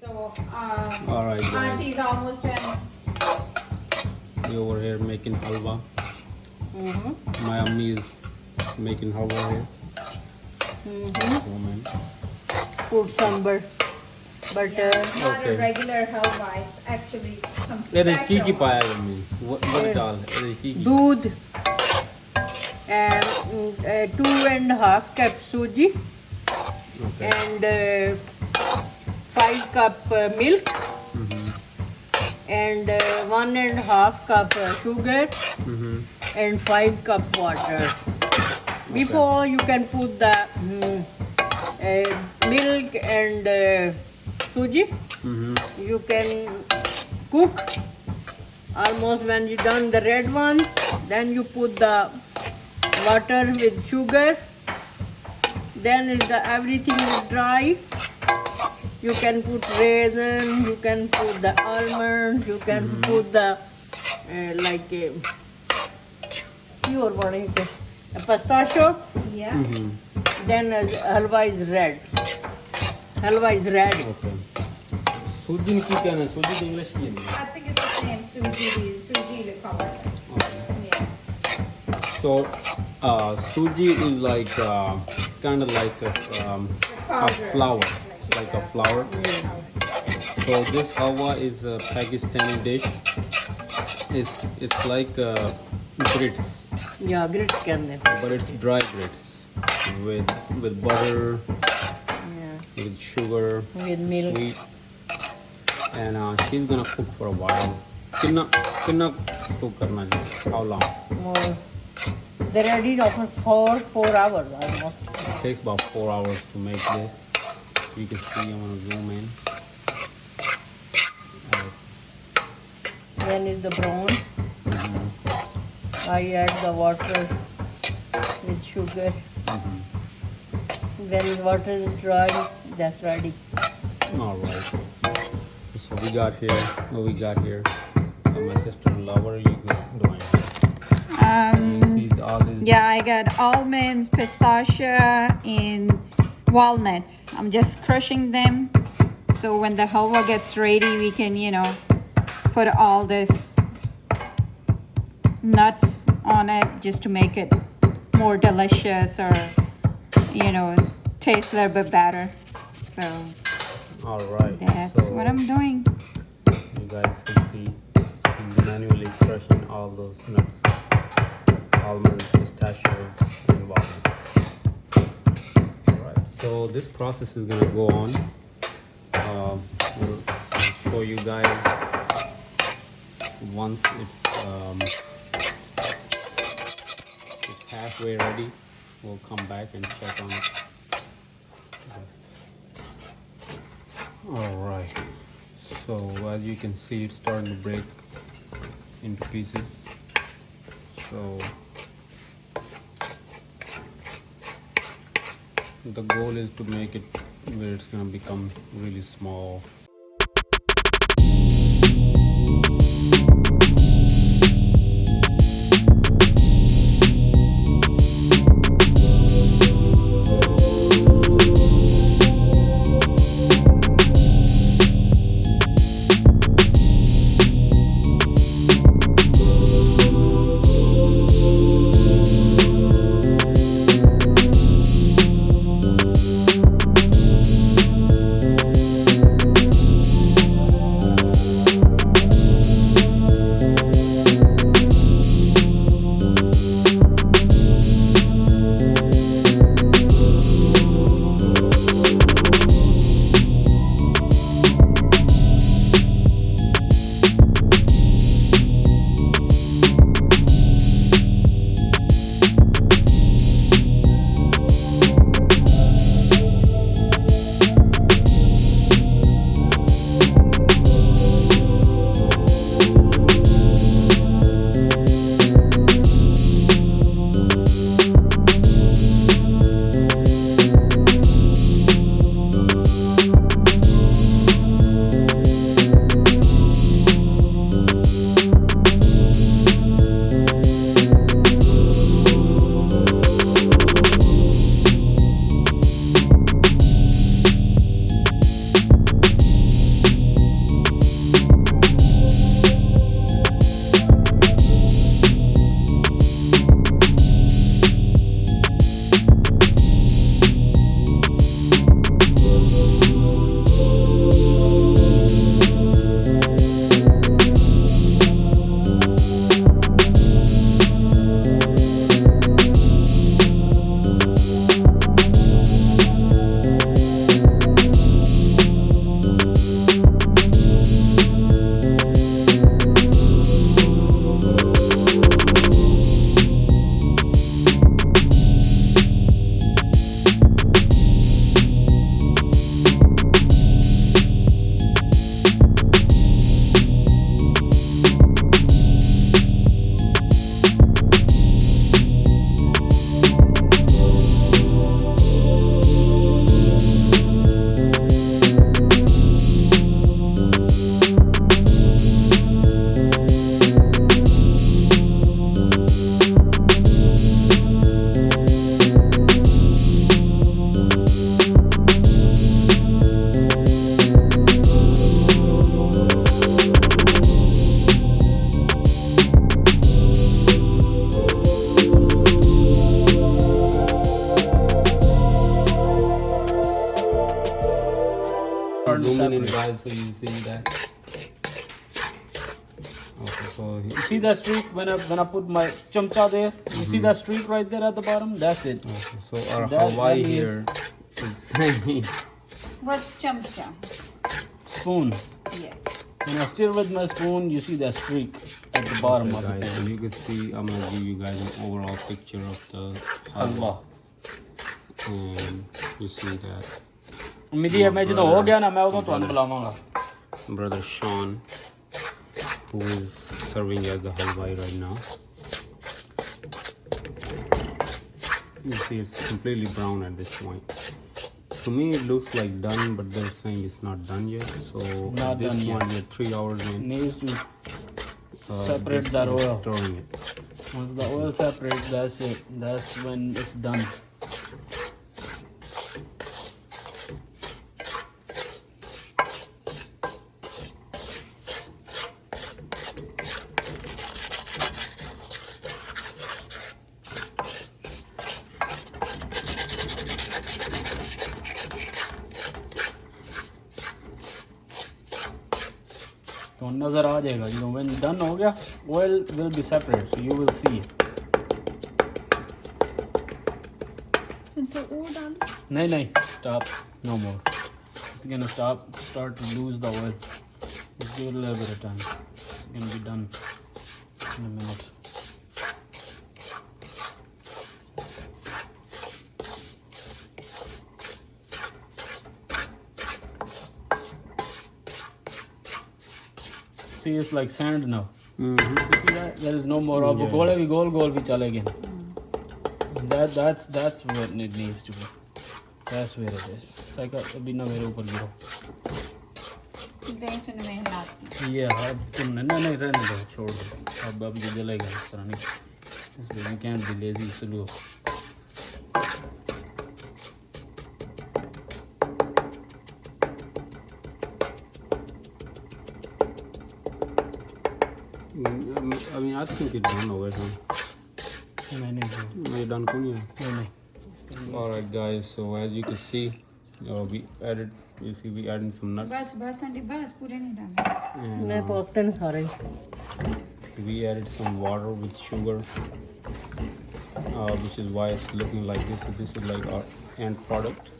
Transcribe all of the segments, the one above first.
So, All right, guys. auntie's almost done. We over here making halwa. My Amni is making halwa here. Woman. Put some butter. Yeah, not Okay. a regular halwa. It's actually some It is special. kiki paya Amni. What it all? It is kiki. Doodh and 2.5 cup suji Okay. and 5 cup milk and 1.5 cup sugar and 5 cup water. Before you can put the milk and suji, you can cook almost when you done the red one, then you put the water with sugar, then is the everything is dry. You can put raisin, you can put the almonds, you can put the like pure one is pistachio. Yeah. Then halwa is red. Halwa is red. Okay. Suji ki kya na? Suji in English ki hai? I think it's the same. Suji they call it. Okay. Yeah. So, suji is like kind of like a flour. It's like a flour. So this halwa is a Pakistani dish. It's like grits, Yeah, grits can they? but it's dry grits with butter, Yeah. with sugar, With milk. sweet, and she's gonna cook for a while. Kinna cook karna hai? How long? More. They're ready for 4 hours almost. It takes about 4 hours to make this. You can see I'm gonna zoom in. Then is the brown. I add the water with sugar. When water is dry, that's ready. All right. So we got here. What we got here? My sister-in-law. What are you doing? You see all these. Yeah, I got almonds, pistachio, and walnuts. I'm just crushing them. So when the halwa gets ready, we can, put all this nuts on it just to make it more delicious or, taste a little bit better. So All right. that's so what I'm doing. You guys can see he's manually crushing all those nuts, almonds, pistachios, and walnuts. All right. So this process is gonna go on. We'll show you guys once it's halfway ready. We'll come back and check on it. All right. So as you can see, it's starting to break into pieces. So the goal is to make it where it's gonna become really small. zooming in, separate. guys, so you see that. Okay, so You see that streak when I put my chamcha there? You see that streak right there at the bottom? That's it. okay, so our That- Hawaii that here is saying What's chamcha? Spoon. Yes. When I stir with my spoon, you see that streak at the bottom okay, of the guys, pan. and you can see I'm gonna give you guys an overall picture of the Halwa. and you see that मेरी मैं ਜਦੋਂ ਹੋ ਗਿਆ ਨਾ ਮੈਂ ਉਦੋਂ ਤੁਹਾਨੂੰ ਬੁਲਾਵਾਂਗਾ. brother Sean, who is serving as the halwai right now. You see it's completely brown at this point. To me it looks like done, but they're saying it's not done yet. So Not at this done point yet. we're 3 hours in. Needs to separate that oil. Stirring it. Once the oil separates, that's it. That's when it's done. तो नज़र आ जाएगा you know when done हो गया oil will be separate so you will see it. तो वो डाल. नहीं नहीं stop no more it's gonna start to lose the oil. Just give it a little bit of time. It's gonna be done in a minute. See, it's like sand now. You see that? There is no more. अब Yeah. गोल भी गोल भी चले गए. That's where it needs to be. That's where it is. Like अभी ना मेरे ऊपर गिरो. देख सुन मैं हिलाती. ये अब तुम नहीं रहने दो छोड़ दो. अब ये जलेगा इस तरह नहीं. This way you can't be lazy. Slow. I mean, I think it's done over here. नहीं You done cooking? Alright guys, so as you can see, we added, you see we adding some nuts. बस aunty बस पूरे नहीं डालना. And मैं पोते हैं सारे. we added some water with sugar, which is why it's looking like this. So this is like our end product.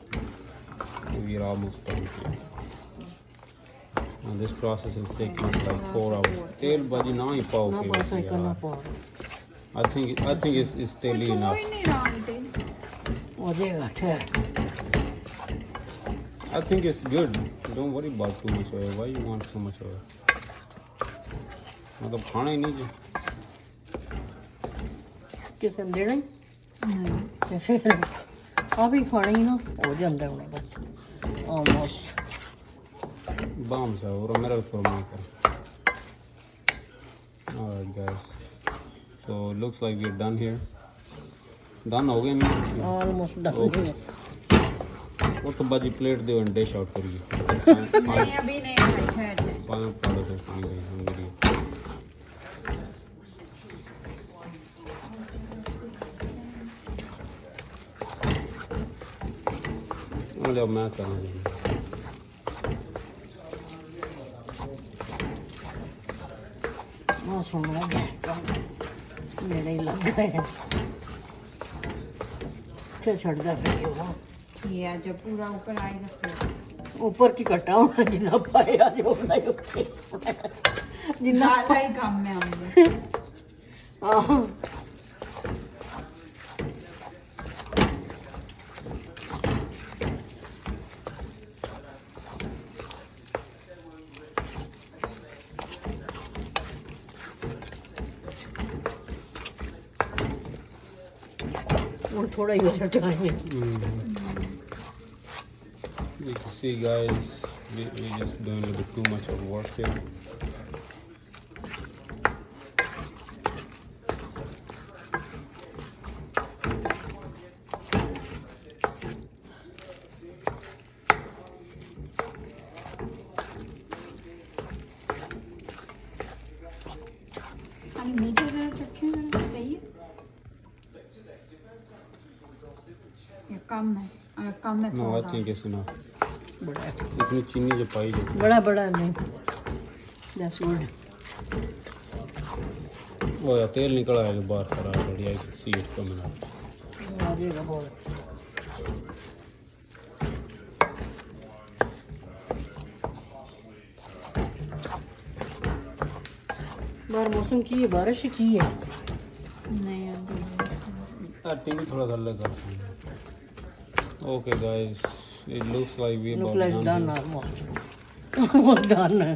We are almost done here. And this process is taking like 4 hours. Tail bhaji na hi pao ना ke पास है वैसे करना यार. पड़. I think it's still तो enough. ही नहीं रहा aunty. हो जाएगा ठहर. I think it's good. Don't worry about too much oil. Why you want so much oil? मतलब खाना ही नहीं. किसे देना? नहीं. कैसे? आप ही खाने ही ना हो जाता है बस. Almost. Bombs है और मेरा फरमान कर. Alright guys. So looks like we're done here. Done हो गए नहीं? Almost done. Okay. वो तो बाजी प्लेट दे और डिश आउट करिए. नहीं अभी नहीं है. Final product है हमारी. मतलब मैं करना चाहिए. ना सुन रहा है. मेरे ही लग गए हैं. क्या छड़ दे फिर वो. ये जब पूरा ऊपर आएगा फिर. ऊपर की कटाओ ना जितना पाया जो नहीं उठे. जितना डाला ही काम में हमने. हाँ. और थोड़ा ही बचा टाइम है. You can see guys, we just doing a little bit too much of work here. हम मीठे जरा चखें जरा सही है. ये कम है. कम है No, I थोड़ा. think it's enough. बड़ा है इतनी चीनी जो पाई जाती बड़ा बड़ा नहीं दैट्स गुड है। वो यार तेल निकल आया जो बाहर खड़ा है बढ़िया सी इसको मिला आ जाएगा बहुत बाहर मौसम की है बारिश की है नहीं अभी टीवी थोड़ा कर लेगा okay guys it looks like we look about like done almost done है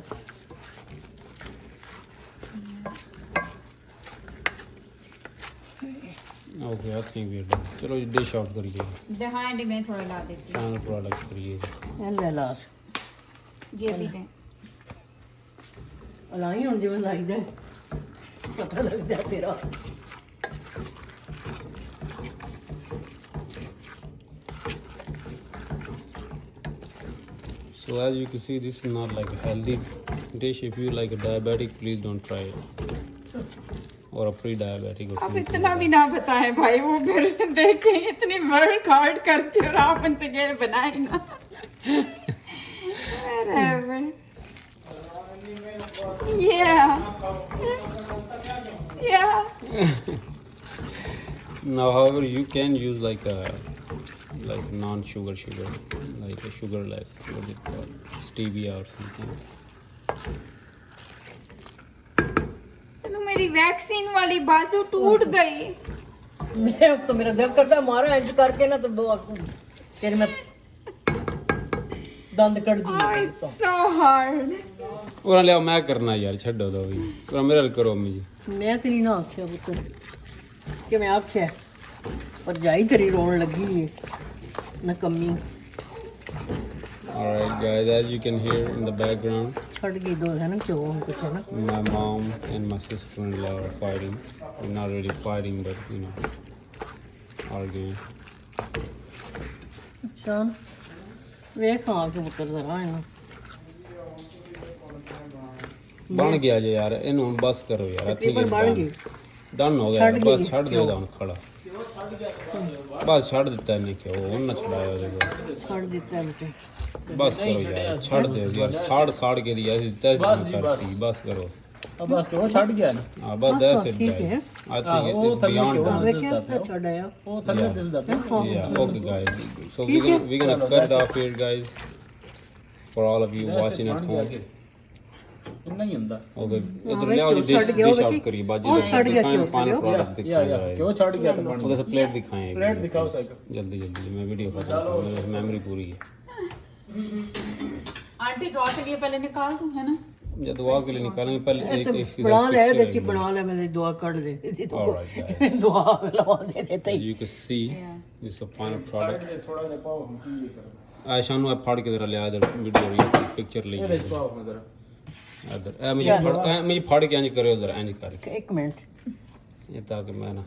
okay I think we are done चलो डिश आउट करिए behind में थोड़ा ला देती फाइनल प्रोडक्ट करिए and the last हूँ ये भी दें अलाई ਹੁਣ ਜਿਵੇਂ ਲਾਈਦਾ ਪਤਾ ਲੱਗਦਾ ਤੇਰਾ So as you can see, this is not like a healthy dish. If you like a diabetic, please don't try it. Or a pre-diabetic. Or आप something इतना like भी ना बताएं भाई वो फिर देखें इतनी वर्क हार्ड करती और आप उनसे कह बनाए ना Whatever. Yeah. Now, however, you can use like a non-sugar, like a sugarless. What is it called? Stevia or something. चलो मेरी वैक्सीन वाली बाजू टूट गई मैं तो मेरा दिल करता मारा इंज करके ना तो फिर मैं दंद cut the Oh, it's so hard. और लिया मैं करना यार छड्डो दो भी और मेरे लिए करो अम्मी जी मैं तेरी ना आख्या पुत्र कि मैं आख्या पर जाई तेरी रोन लगी है नकम्मी Alright guys, as you can hear in the background, छड़ गई दो है ना क्यों कुछ है ना my mom and my sister-in-law are fighting. We're not really fighting, but you know, arguing. शान ਵੇਖ ਆ ਕੇ ਪੁੱਤਰ ਜ਼ਰਾ ਇਹਨੂੰ बन गया जे यार इन्हू हम बस करो यार तकरीबन बन गई डन हो गया बस छड़ दो दान खड़ा बस छड़ देता है नहीं क्यों ना छड़ाया हो जाएगा ਛੱਡ ਦਿੱਤਾ ਮੈਂ बस करो यार छड़ दो यार साड़ के दिया ऐसे करती बस करो अब बस वो छट गया ना हां बस दैट्स इट ठीक है I think it's beyond done. ਵੇਖਿਆ ਛੱਡ ਆਇਆ वो थल्ले दिसदा पे Yeah, okay guys. So we're gonna cut it off here guys. For all of you watching at home. इतना ही ਹੁੰਦਾ Okay. इधर ले आओ जी dish out करिए बाजी final product दिखाएं क्यों छट गया तो ओके से प्लेट दिखाएं प्लेट दिखाओ साइकिल जल्दी मैं वीडियो खत्म करूं मेरी मेमोरी पूरी है आंटी दुआ के लिए पहले निकाल दूं है ना जब दुआ के लिए निकालेंगे पहले एक ਬਣਾ ਲੈ ਇਹਦੇ ਚ ਬਣਾ ਲੈ ਮੇਰੇ ਦੁਆ ਕੱਢ ਦੇ Alright guys. ਦੁਆ ਲਵਾ ਦੇ ਦਿੱਤੇ As you can see this is the final product. थोड़ा जिहा पाओ हम की ये करदा आयशा नु फाड़ के जरा ले इधर वीडियो पिक्चर ले ਇਹਦੇ ਚ ਪਾਓ जरा इधर मुझे फाड़ के इंज करो जरा इंज करके ਇੱਕ ਮਿੰਟ ये ताकि मैं ना